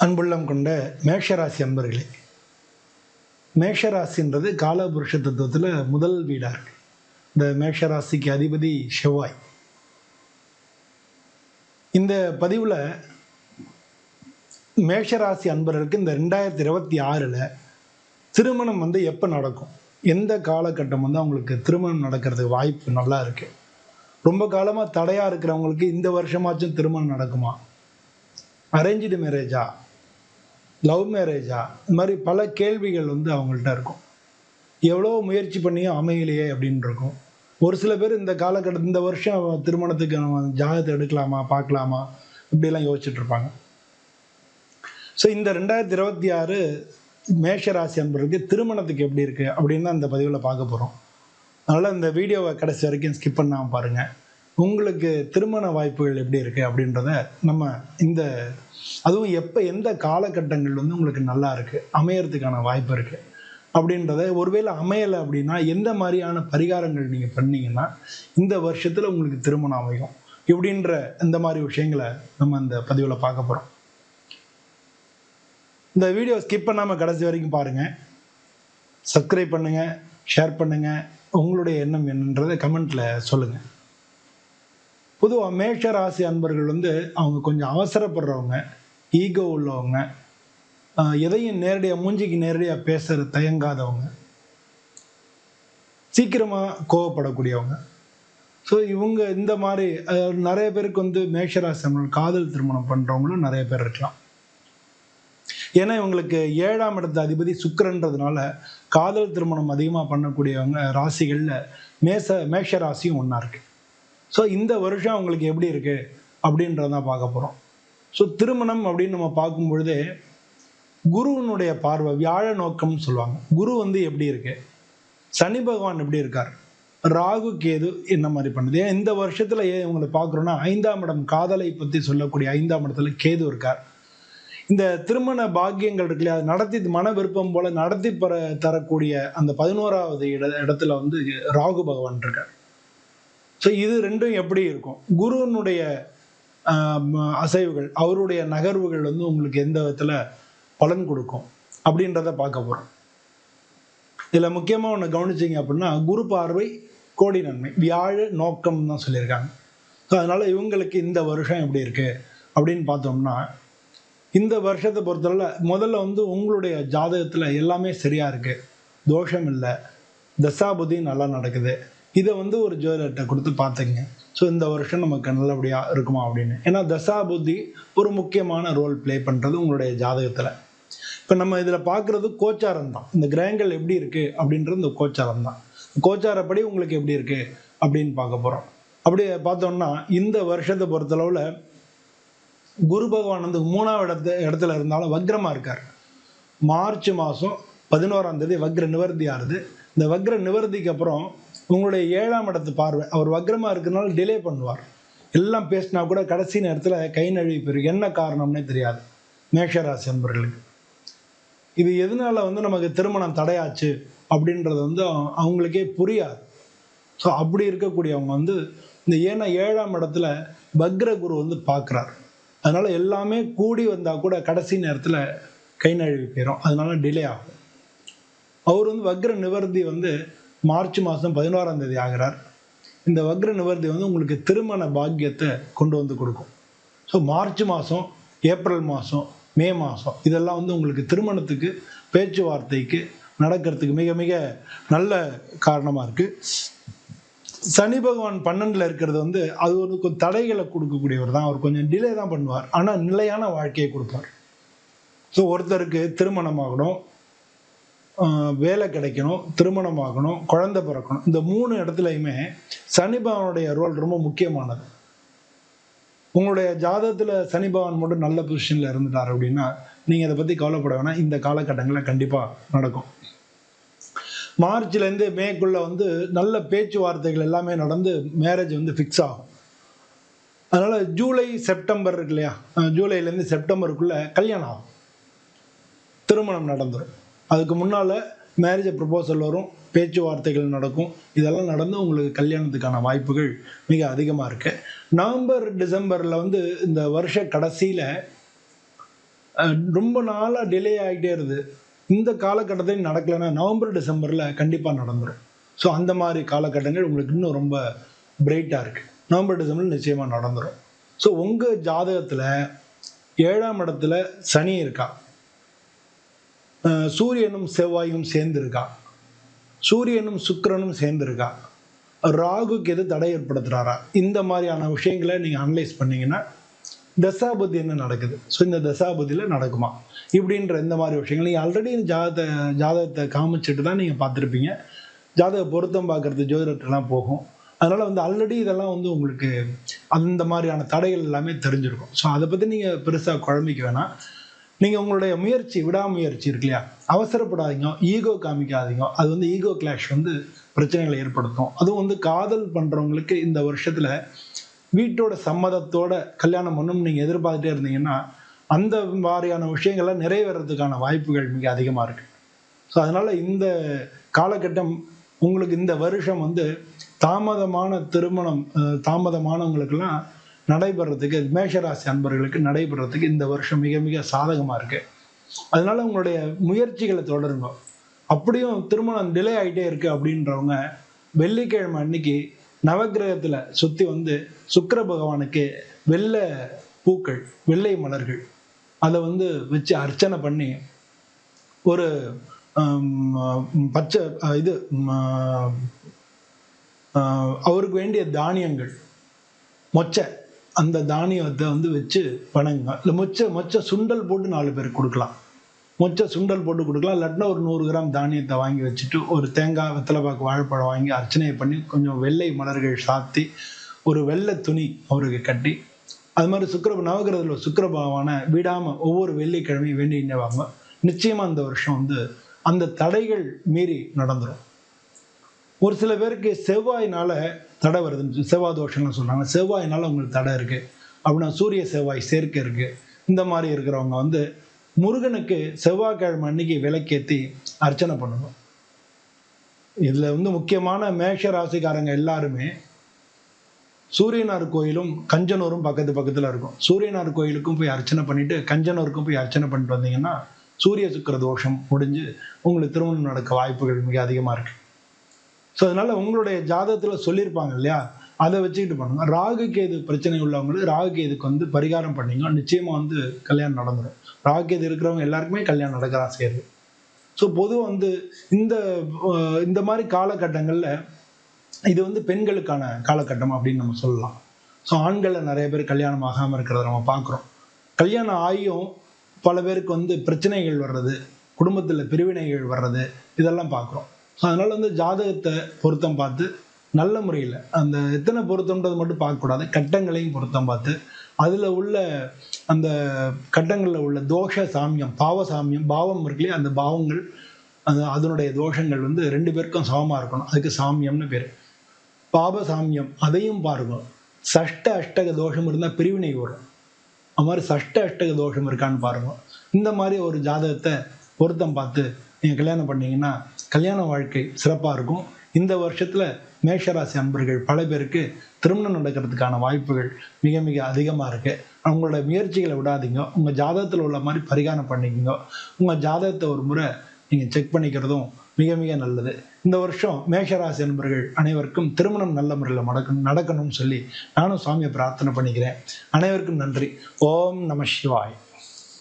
அன்புள்ளம் கொண்ட மேஷராசி அன்பர்களே, மேஷராசின்றது காலபுருஷ தத்துவத்தில் முதல் வீடாக இருக்கு. இந்த மேஷராசிக்கு அதிபதி செவ்வாய். இந்த பதிவில் மேஷராசி அன்பர்களுக்கு இந்த 2026 திருமணம் எப்போ நடக்கும், எந்த காலகட்டம் அவங்களுக்கு திருமணம் நடக்கிறதுக்கு வாய்ப்பு நல்லா இருக்கு. ரொம்ப காலமாக தடையாக இருக்கிறவங்களுக்கு இந்த வருஷமாச்சும் திருமணம் நடக்குமா, அரேஞ்சு மேரேஜா, லவ் மேரேஜா, இந்த மாதிரி பல கேள்விகள் அவங்கள்ட்ட இருக்கும். எவ்வளோ முயற்சி பண்ணியும் அமையலையே அப்படின்னு இருக்கும். ஒரு சில பேர் இந்த காலகட்டம் இந்த வருஷம் திருமணத்துக்கு நம்ம ஜாதகத்தை எடுக்கலாமா பார்க்கலாமா இப்படிலாம் யோசிச்சுட்டு இருப்பாங்க. ஸோ இந்த 2026 மேஷராசி அன்பர்களுக்கு திருமணத்துக்கு எப்படி இருக்குது அப்படின்னு தான் இந்த பதிவில் பார்க்க போகிறோம். அதனால் இந்த வீடியோவை கடைசி வரைக்கும் ஸ்கிப் பண்ணாமல் பாருங்கள். உங்களுக்கு திருமண வாய்ப்புகள் எப்படி இருக்குது அப்படின்றத நம்ம அதுவும் எப்போ எந்த காலகட்டங்கள் உங்களுக்கு நல்லா இருக்குது, அமையறதுக்கான வாய்ப்பு இருக்குது அப்படின்றத, ஒருவேளை அமையலை அப்படின்னா எந்த மாதிரியான பரிகாரங்கள் நீங்கள் பண்ணீங்கன்னா இந்த வருஷத்தில் உங்களுக்கு திருமணம் அமையும் இப்படின்ற இந்த மாதிரி விஷயங்களை நம்ம இந்த பதிவில் பார்க்க போகிறோம். இந்த வீடியோ ஸ்கிப் பண்ணாமல் கடைசி வரைக்கும் பாருங்கள். சப்ஸ்கிரைப் பண்ணுங்கள், ஷேர் பண்ணுங்கள், உங்களுடைய எண்ணம் என்னன்றதை கமெண்ட்டில் சொல்லுங்கள். பொதுவாக மேஷ ராசி அன்பர்கள் அவங்க கொஞ்சம் அவசரப்படுறவங்க, ஈகோ உள்ளவங்க, எதையும் நேரடியாக மூஞ்சிக்கு நேரடியாக பேசுகிற தயங்காதவங்க, சீக்கிரமாக கோவப்படக்கூடியவங்க. ஸோ இவங்க இந்த மாதிரி நிறைய பேருக்கு மேஷராசி அன்பர்கள் காதல் திருமணம் பண்ணுறவங்களும் நிறைய பேர் இருக்கலாம். ஏன்னா இவங்களுக்கு 7ஆம் இடத்து அதிபதி சுக்கிரன்றதுனால காதல் திருமணம் அதிகமாக பண்ணக்கூடியவங்க ராசிகளில் மேஷ ராசியும் ஒன்றா இருக்குது. ஸோ இந்த வருஷம் அவங்களுக்கு எப்படி இருக்குது அப்படின்றதான் பார்க்க போகிறோம். ஸோ திருமணம் அப்படின்னு நம்ம பார்க்கும் பொழுதே குருவனுடைய பார்வை, வியாழ நோக்கம்னு சொல்லுவாங்க. குரு எப்படி இருக்கு, சனி பகவான் எப்படி இருக்கார், ராகு கேது என்ன மாதிரி பண்ணுது. ஏன் இந்த வருஷத்துல இவங்களை பார்க்குறோன்னா 5ஆம் இடம், காதலை பற்றி சொல்லக்கூடிய 5ஆம் இடத்துல கேது இருக்கார். இந்த திருமண பாக்கியங்கள் இருக்கு இல்லையா, அது நடத்தி மன விருப்பம் போல நடத்தி தரக்கூடிய அந்த 11ஆவது இடத்துல ராகு பகவான் இருக்கார். ஸோ இது ரெண்டும் எப்படி இருக்கும், குருவனுடைய அசைவுகள், அவருடைய நகர்வுகள் உங்களுக்கு எந்த விதத்தில் பலன் கொடுக்கும் அப்படின்றத பார்க்க போகிறோம். இதில் முக்கியமாக ஒன்று கவனிச்சிங்க அப்படின்னா, குரு பார்வை கோடி நன்மை, வியாழ நோக்கம் தான் சொல்லியிருக்காங்க. ஸோ அதனால் இவங்களுக்கு இந்த வருஷம் எப்படி இருக்குது அப்படின்னு பார்த்தோம்னா, இந்த வருஷத்தை பொறுத்தவரை முதல்ல உங்களுடைய ஜாதகத்தில் எல்லாமே சரியாக இருக்குது, தோஷம் இல்லை, தசாபுதி நல்லா நடக்குது. இதை ஒரு ஜோதிடர்கிட்ட கொடுத்து பார்த்துங்க. ஸோ இந்த வருஷம் நமக்கு நல்லபடியாக இருக்குமா அப்படின்னு. ஏன்னா தசாபுத்தி ஒரு முக்கியமான ரோல் ப்ளே பண்ணுறது உங்களுடைய ஜாதகத்தில். இப்போ நம்ம இதில் பார்க்குறது கோச்சாரம் தான். இந்த கிரகங்கள் எப்படி இருக்குது அப்படின்றது இந்த கோச்சாரம் தான். கோச்சாரப்படி உங்களுக்கு எப்படி இருக்குது அப்படின்னு பார்க்க போகிறோம். அப்படி பார்த்தோம்னா இந்த வருஷத்தை பொறுத்தளவில் குரு பகவான் 3ஆவது இடத்துல இருந்தாலும் வக்ரமாக இருக்கார். மார்ச் மாதம் 11ஆம் தேதி வக்ர நிவர்த்தி ஆகுது. இந்த வக்ர நிவர்த்திக்கு அப்புறம் உங்களுடைய 7ஆம் இடத்து பார்வை, அவர் வக்ரமாக இருக்கிறனால டிலே பண்ணுவார். எல்லாம் பேசினா கூட கடைசி நேரத்தில் கை நழுவி போயிருக்கு. என்ன காரணம்னே தெரியாது மேஷராசி அன்பர்களுக்கு. இது எதனால நமக்கு திருமணம் தடையாச்சு அப்படின்றது அவங்களுக்கே புரியாது. ஸோ அப்படி இருக்கக்கூடியவங்க இந்த 7ஆம் இடத்துல வக்ர குரு பார்க்குறார். அதனால எல்லாமே கூடி வந்தால் கூட கடைசி நேரத்தில் கை நழுவி போயிடும். அதனால டிலே ஆகும். அவர் வக்ர நிவர்த்தி மார்ச் மாதம் 11ஆம் தேதி ஆகிறார். இந்த வக்ர நிவர்த்தி உங்களுக்கு திருமண பாக்கியத்தை கொண்டு கொடுக்கும். ஸோ மார்ச் மாதம், ஏப்ரல் மாதம், மே மாதம் இதெல்லாம் உங்களுக்கு திருமணத்துக்கு, பேச்சுவார்த்தைக்கு நடக்கிறதுக்கு மிக மிக நல்ல காரணமாக இருக்குது. சனி பகவான் 12ல் இருக்கிறது அது தடைகளை கொடுக்கக்கூடியவர் தான். அவர் கொஞ்சம் டிலே தான் பண்ணுவார், ஆனால் நிலையான வாழ்க்கையை கொடுப்பார். ஸோ ஒருத்தருக்கு திருமணமாகணும், வேலை கிடைக்கணும், திருமணமாகணும், குழந்தை பிறக்கணும், இந்த 3 இடத்துலையுமே சனி பகவானுடைய ரோல் ரொம்ப முக்கியமானது. உங்களுடைய ஜாதகத்தில் சனி பகவான் மட்டும் நல்ல பொசிஷனில் இருந்துட்டார் அப்படின்னா நீங்கள் இதை பற்றி கவலைப்பட வேணாம். இந்த காலகட்டங்களில் கண்டிப்பாக நடக்கும். மார்ச்லேருந்து மேக்குள்ளே நல்ல பேச்சுவார்த்தைகள் எல்லாமே நடந்து மேரேஜ் ஃபிக்ஸ் ஆகும். அதனால் ஜூலை செப்டம்பர் இருக்கு இல்லையா, ஜூலைலேருந்து செப்டம்பருக்குள்ளே கல்யாணம் ஆகும், திருமணம் நடந்துடும். அதுக்கு முன்னால் மேரேஜ் ப்ரப்போசல் வரும், பேச்சுவார்த்தைகள் நடக்கும். இதெல்லாம் நடந்து உங்களுக்கு கல்யாணத்துக்கான வாய்ப்புகள் மிக அதிகமாக இருக்குது. நவம்பர் டிசம்பரில் இந்த வருஷ கடைசியில் ரொம்ப நாளாக டிலே ஆகிட்டே இருது, இந்த காலகட்டத்தில் நடக்கலைன்னா நவம்பர் டிசம்பரில் கண்டிப்பாக நடந்துடும். ஸோ அந்த மாதிரி காலகட்டங்கள் உங்களுக்கு இன்னும் ரொம்ப பிரைட்டாக இருக்குது. நவம்பர் டிசம்பரில் நிச்சயமாக நடந்துடும். ஸோ உங்கள் ஜாதகத்தில் 7ஆம் இடத்துல சனி இருக்கா, சூரியனும் செவ்வாயும் சேர்ந்துருக்கா, சூரியனும் சுக்கிரனும் சேர்ந்துருக்கா, ராகுக்கு எது தடை ஏற்படுத்துகிறாரா, இந்த மாதிரியான விஷயங்களை நீங்கள் அனலைஸ் பண்ணீங்கன்னா தசாபதி என்ன நடக்குது, ஸோ இந்த தசாபதியில் நடக்குமா இப்படின்ற இந்த மாதிரி விஷயங்கள் நீங்கள் ஆல்ரெடி ஜாதகத்தை காமிச்சிட்டு தான் நீங்கள் பார்த்துருப்பீங்க. ஜாதக பொருத்தம் பார்க்குறது ஜோதிடத்துலாம் போகும். அதனால் வந்து ஆல்ரெடி இதெல்லாம் வந்து உங்களுக்கு அந்த மாதிரியான தடைகள் எல்லாமே தெரிஞ்சிருக்கும். ஸோ அதை பற்றி நீங்கள் பெருசாக குழம்பிக்க வேணாம். நீங்கள் உங்களுடைய முயற்சி, விடாமுயற்சி இருக்கு இல்லையா, அவசரப்படாதீங்க, ஈகோ காமிக்காதீங்க. அது வந்து ஈகோ கிளாஷ் வந்து பிரச்சனைகளை ஏற்படுத்தும். அதுவும் வந்து காதல் பண்ணுறவங்களுக்கு இந்த வருஷத்தில் வீட்டோட சம்மதத்தோட கல்யாணம் பண்ணணும் நீங்கள் எதிர்பார்த்துட்டே இருந்தீங்கன்னா அந்த மாதிரியான விஷயங்கள்லாம் நிறைவேறதுக்கான வாய்ப்புகள் மிக அதிகமாக இருக்குது. ஸோ அதனால் இந்த காலகட்டம் உங்களுக்கு இந்த வருஷம் வந்து தாமதமான திருமணம், தாமதமானவங்களுக்கெல்லாம் நடைபெறத்துக்கு, மேஷராசி அன்பர்களுக்கு நடைபெறத்துக்கு இந்த வருஷம் மிக மிக சாதகமாக இருக்குது. அதனால உங்களுடைய முயற்சிகளை தொடருங்க. அப்படியும் திருமணம் டிலே ஆகிட்டே இருக்குது அப்படின்றவங்க வெள்ளிக்கிழமை அன்னைக்கு நவக்கிரகத்தில் சுற்றி வந்து சுக்கிர பகவானுக்கு வெள்ளை பூக்கள், வெள்ளை மலர்கள் அதை வந்து வச்சு அர்ச்சனை பண்ணி ஒரு பச்சை இது அவருக்கு வேண்டிய தானியங்கள், மொச்சை, அந்த தானியத்தை வந்து வச்சு வணங்குங்க. இல்லை மொச்சை சுண்டல் போட்டு 4 பேருக்கு கொடுக்கலாம். மொச்சை சுண்டல் போட்டு கொடுக்கலாம். இல்லாட்டினா ஒரு 100 கிராம் தானியத்தை வாங்கி வச்சுட்டு ஒரு தேங்காய், வெத்தலைப்பாக்கு, வாழைப்பழம் வாங்கி அர்ச்சனை பண்ணி கொஞ்சம் வெள்ளை மலர்கள் சாத்தி ஒரு வெள்ளை துணி அவருக்கு கட்டி, அது மாதிரி நவகிரகத்தில் சுக்கிர பகவானை விடாமல் ஒவ்வொரு வெள்ளிக்கிழமையும் வேண்டிகிட்டே வாங்க. நிச்சயமாக இந்த வருஷம் வந்து அந்த தடைகள் மீறி நடந்துடும். ஒரு சில பேருக்கு செவ்வாயினால தடை வருதுன்னு, செவ்வாய் தோஷம்னு சொல்கிறாங்க. செவ்வாயினால உங்களுக்கு தடை இருக்குது அப்படின்னா சூரிய செவ்வாய் சேர்க்கை இருக்குது. இந்த மாதிரி இருக்கிறவங்க வந்து முருகனுக்கு செவ்வாய்க்கிழமை அன்னைக்கு விளக்கேற்றி அர்ச்சனை பண்ணணும். இதில் வந்து முக்கியமான மேஷ ராசிக்காரங்க எல்லாருமே சூரியனார் கோயிலும் கஞ்சனூரும் பக்கத்தில் இருக்கும். சூரியனார் கோயிலுக்கும் போய் அர்ச்சனை பண்ணிட்டு கஞ்சனூருக்கும் போய் அர்ச்சனை பண்ணிட்டு வந்தீங்கன்னா சூரிய சுக்கிர தோஷம் முடிஞ்சு உங்களுக்கு திருமணம் நடக்க வாய்ப்புகள் மிக அதிகமாக இருக்கு. ஸோ அதனால உங்களுடைய ஜாதகத்தில் சொல்லியிருப்பாங்க இல்லையா, அதை வச்சுக்கிட்டு பண்ணுங்க. ராகு கேது பிரச்சனை உள்ளவங்களுக்கு ராகு கேதுக்கு வந்து பரிகாரம் பண்ணீங்க, நிச்சயமா வந்து கல்யாணம் நடந்துடும். ராகு கேது இருக்கிறவங்க எல்லாருக்குமே கல்யாணம் நடக்கிறதா செய்யுது. ஸோ பொதுவாக வந்து இந்த மாதிரி காலகட்டங்களில் இது வந்து பெண்களுக்கான காலகட்டம் அப்படின்னு நம்ம சொல்லலாம். ஸோ ஆண்களில் நிறைய பேர் கல்யாணம் ஆகாமல் இருக்கிறத நம்ம பார்க்குறோம். கல்யாணம் ஆகியும் பல பேருக்கு வந்து பிரச்சனைகள் வர்றது, குடும்பத்தில் பிரிவினைகள் வர்றது, இதெல்லாம் பார்க்குறோம். ஸோ அதனால் வந்து ஜாதகத்தை பொருத்தம் பார்த்து நல்ல முறையில், அந்த எத்தனை பொருத்தம்ன்றது மட்டும் பார்க்கக்கூடாது, கட்டங்களையும் பொருத்தம் பார்த்து அதில் உள்ள அந்த கட்டங்களில் உள்ள தோஷ சாமியம், பாவ சாமியம், பாவம் இருக்குல்லையே, அந்த பாவங்கள் அதனுடைய தோஷங்கள் வந்து 2 பேருக்கும் சமமாக இருக்கணும். அதுக்கு சாமியம்னு பேர். பாப சாமியம் அதையும் பாருங்க. சஷ்ட அஷ்டக தோஷம் இருந்தால் பிரிவினை வரும். அது மாதிரி சஷ்ட அஷ்டக தோஷம் இருக்கான்னு பாருங்க. இந்த மாதிரி ஒரு ஜாதகத்தை பொருத்தம் பார்த்து நீங்கள் கல்யாணம் பண்ணீங்கன்னா கல்யாண வாழ்க்கை சிறப்பாக இருக்கும். இந்த வருஷத்தில் மேஷராசி அன்பர்கள் பல பேருக்கு திருமணம் நடக்கிறதுக்கான வாய்ப்புகள் மிக மிக அதிகமாக இருக்குது. அவங்களோட முயற்சிகளை விடாதீங்க. உங்கள் ஜாதகத்தில் உள்ள மாதிரி பரிகாரம் பண்ணிக்கோங்க. உங்கள் ஜாதகத்தை ஒரு முறை நீங்கள் செக் பண்ணிக்கிறதும் மிக மிக நல்லது. இந்த வருஷம் மேஷராசி அன்பர்கள் அனைவருக்கும் திருமணம் நல்ல முறையில் நடக்கணும்னு சொல்லி நானும் சுவாமியை பிரார்த்தனை பண்ணிக்கிறேன். அனைவருக்கும் நன்றி. ஓம் நம சிவாய்.